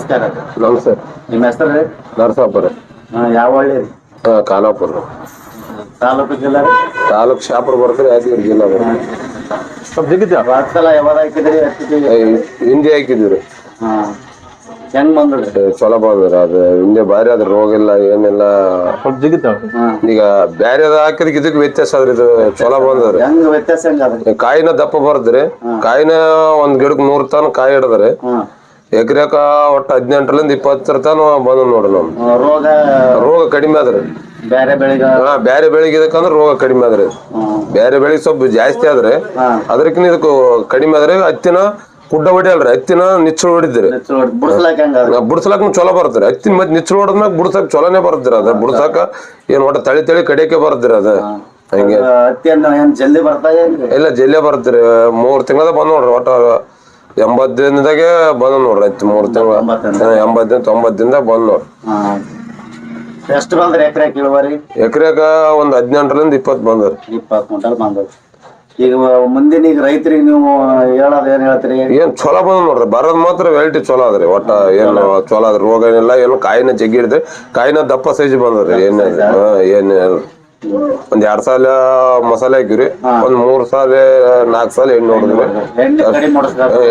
ನಮಸ್ಕಾರ. ನಮಸ್ತೆ. ನಿಮ್ಮ ಹೆಸರು ರೀ? ನರಸಾಪುರ. ಯಾವ ಹಳ್ಳಿ ರೀ? ಖಾನಾಪುರ. ತಾಲೂಕು ಜಿಲ್ಲಾ? ತಾಲೂಕ್ ಶಾಪುರ ಬರ್ತಾರೆ, ಯಾದಗಿರಿ ಜಿಲ್ಲಾ ಬರ್ತದೆ. ಸ್ವಲ್ಪ ಜಿಗಿತ ವಾತ್ಸಲ ಯಾವಾಗ ಹಾಕಿದ್ರಿ? ಹಿಂದೆ ಹಾಕಿದ್ವಿ. ಹೆಂಗ್ ಬಂದ್ರಿ? ಚಲೋ ಬಂದ್ರಿ. ಅದು ಹಿಂದೆ ಬಾರಿ ಅದ್ರ ರೋಗ ಇಲ್ಲ ಏನಿಲ್ಲ. ಸ್ವಲ್ಪ ಜಿಗಿತ. ಈಗ ಬ್ಯಾರೆ ಹಾಕಿದಕ್ಕೆ ಇದಕ್ಕೆ ವ್ಯತ್ಯಾಸ ಆದ್ರಿ. ಇದು ಚಲೋ ಬಂದ್ರಿ. ಹೆಂಗ್ ವ್ಯತ್ಯಾಸ ಹೆಂಗ? ಕಾಯಿನ ದಪ್ಪ ಬರ್ದ್ರಿ. ಕಾಯಿನ ಒಂದ್ ಗಿಡಕ್ 100 ಟನ್ ಕಾಯಿ ಹಿಡದ್ರಿ. ಎಕರೆಕ ಒಟ್ಟು 18ರಿಂದ 20 ತನ ಬಂದ್ ನೋಡ್ರಿ. ನಮ್ ರೋಗ ಕಡಿಮೆ ಆದ್ರಿ. ಬ್ಯಾರೆ ಬೆಳಿಗ್ಗೆ ಇದಕ್ಕಂದ್ರ ರೋಗ ಕಡಿಮೆ ಆದ್ರಿ. ಬ್ಯಾರೆ ಬೆಳಿಗ್ಗೆ ಸ್ವಲ್ಪ ಜಾಸ್ತಿ ಆದ್ರೆ ಅದ್ರಕಿನ ಇದಕ್ಕೂ ಕಡಿಮೆ ಆದ್ರೆ. ಹತ್ತಿನ ಕುಡ್ಡ ಹೊಡಿಯಲ್ರಿ, ಹತ್ತಿನ ನಿಚ್ಚಳ ಹೊಡಿದ್ರಿ. ಬುಡ್ಸಲಾಕ ಚಲೋ ಬರ್ತರಿ. ಹತ್ತಿನ ಮತ್ತೆ ನಿಚ್ಚಳ ಹೊಡದ್ಮ್ಯಾಗ ಬುಡ್ಸಾಕ್ ಚಲೋನೆ ಬರ್ತರಿ. ಅದ ಬುಡ್ಸಾಕ ಏನ್ ಒಟ್ಟ ತಳಿ ಕಡಿಯಕ್ಕೆ ಬರ್ತರಿ. ಅದ ಹಂಗೆ ಜಲ್ದಿ ಬರ್ತಾ ಇಲ್ಲ, ಜಲ್ದಿ ಬರ್ತೀರಿ. 3 ತಿಂಗಳದ ಬಂದ್ ನೋಡ್ರಿ. ಒಟ್ಟ 80 ದಿನದಾಗೆ ಬಂದ್ ನೋಡ್ರಿ. 3 ತಿಂಗಳ 80 ದಿನ 90 ದಿನದಾಗ ಬಂದ್ ನೋಡ್ರಿ. ಎಷ್ಟು ಬಂದ್ರಿ ಎಕರೆಕ್ ಇಳುವರಿ? ಎಕರೆಗ ಒಂದ್ 18ರಿಂದ 20 ಬಂದ್ರಿ. 20 ಕ್ವಿಂಟಲ್ ಬಂದ್ರಿ. ಈಗ ಮುಂದಿನ ಈಗ ರೈತರಿಗೆ ನೀವು ಹೇಳೋದ್ ಏನ್ ಹೇಳ್ತೀರಿ? ಏನ್ ಚಲೋ ಬಂದ್ ನೋಡ್ರಿ. ಬರೋದ್ ಮಾತ್ರ ವೆರೈಟಿ ಚಲೋ ಅದ್ರಿ. ಒಟ್ಟ ಏನ್ ಚಲೋ ಅದ್ರಿ. ರೋಗ ಏನಿಲ್ಲ, ಏನು ಕಾಯಿನ ಜಗ್ಗಿ ಹಿಡಿದ್ರಿ. ಕಾಯಿನ ದಪ್ಪ ಸೈಜ್ ಬಂದ್ರಿ. ಏನ್ ಒಂದ್ 2 ಸಾಲ ಮಸಾಲೆ ಹಾಕಿವ್ರಿ. ಒಂದ್ 3 ಸಾಲ 4 ಸಾಲ ಎಣ್ಣೆ ಹೊಡೆದ್ರಿ.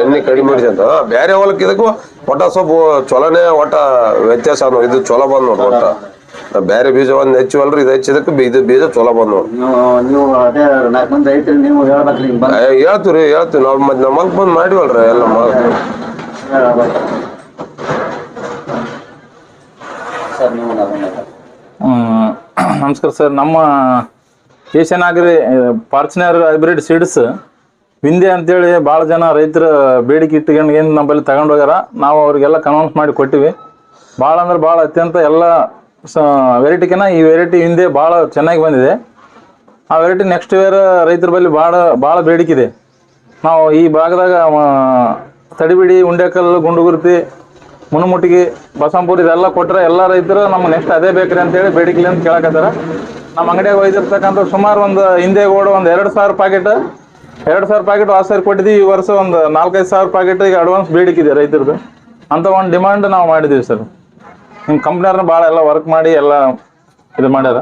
ಎಣ್ಣೆ ಕಡಿಮೆ ಹೊಡಿಸಂತ ಬ್ಯಾರೆ ಹೊಲಕ್ ಇದಕ್ಕೂ ಒಟ್ಟ ಸ್ವಲ್ಪ ಚಲೋನೆ. ಒಟ್ಟ ವ್ಯತ್ಯಾಸ ಇದು ಚಲೋ ಬಂದ್ ನೋಡ್ರಿ. ಒಟ್ಟ ಬ್ಯಾರೆ ಬೀಜ ಒಂದ್ ಹೆಚ್ಚಿವಲ್ರಿ, ಇದು ಹೆಚ್ಚಿದಕ್ಕೆ ಇದು ಬೀಜ ಚಲೋ ಬಂದ್ ನೋಡ್ರಿ. ಹೇಳ್ತೀವಿ ನಾವ್ ನಮ್ಮಲ್ಕ್ ಬಂದ್ ಮಾಡಿವಲ್ರಿ ಎಲ್ಲ. ನಮಸ್ಕಾರ ಸರ್. ನಮ್ಮ ಏಷ್ಯನಾಗರಿ ಫಾರ್ಚುನರ್ ಹೈಬ್ರಿಡ್ ಸೀಡ್ಸ್ ವಿಂಧ್ಯ ಅಂತೇಳಿ ಭಾಳ ಜನ ರೈತರ ಬೇಡಿಕೆ ಇಟ್ಕೊಂಡು ಏನು ನಮ್ಮಲ್ಲಿ ತಗೊಂಡು ಹೋಗ್ಯಾರ. ನಾವು ಅವ್ರಿಗೆಲ್ಲ ಕನ್ವಿನ್ಸ್ ಮಾಡಿ ಕೊಟ್ಟಿವಿ. ಭಾಳ ಅಂದ್ರೆ ಭಾಳ ಅತ್ಯಂತ ಎಲ್ಲ ವೆರೈಟಿಗಿನ ಈ ವೆರೈಟಿ ಹಿಂದೆ ಭಾಳ ಚೆನ್ನಾಗಿ ಬಂದಿದೆ. ಆ ವೆರೈಟಿ ನೆಕ್ಸ್ಟ್ ಇಯರ್ ರೈತರ ಬಳಿ ಭಾಳ ಬೇಡಿಕೆ. ನಾವು ಈ ಭಾಗದಾಗ ತಡಿಬಿಡಿ, ಉಂಡೆಕಲ್ಲು, ಗುಂಡುಗುರ್ತಿ, ಮುನುಮುಟ್ಟಿಗೆ, ಬಸಂಪುರ ಇದೆಲ್ಲ ಕೊಟ್ಟರೆ ಎಲ್ಲ ರೈತರು ನಮ್ಗೆ ನೆಕ್ಸ್ಟ್ ಅದೇ ಬೇಕ್ರಿ ಅಂತೇಳಿ ಬೇಡಿಕೆ ಅಂತ ಕೇಳಕತ್ತಾರ. ನಮ್ಮ ಅಂಗಡಿಯಾಗ ಒಯ್ದಿರ್ತಕ್ಕಂಥ ಸುಮಾರು ಒಂದು ಹಿಂದೆ ಓಡೋ ಒಂದು 2,000 ಪ್ಯಾಕೆಟ್ ವಾಸ ಸೇರಿ ಕೊಟ್ಟಿದ್ದೀವಿ. ಈ ವರ್ಷ ಒಂದು 4-5 ಸಾವಿರ ಪ್ಯಾಕೆಟ್ ಈಗ ಅಡ್ವಾನ್ಸ್ ಬೇಡಿಕೆ ರೈತರದ್ದು. ಅಂತ ಒಂದು ಡಿಮಾಂಡ್ ನಾವು ಮಾಡಿದ್ದೀವಿ ಸರ್. ನಿಮ್ಮ ಕಂಪ್ನಿಯವ್ರನ್ನ ಭಾಳ ಎಲ್ಲ ವರ್ಕ್ ಮಾಡಿ ಎಲ್ಲ ಇದು ಮಾಡ್ಯಾರ.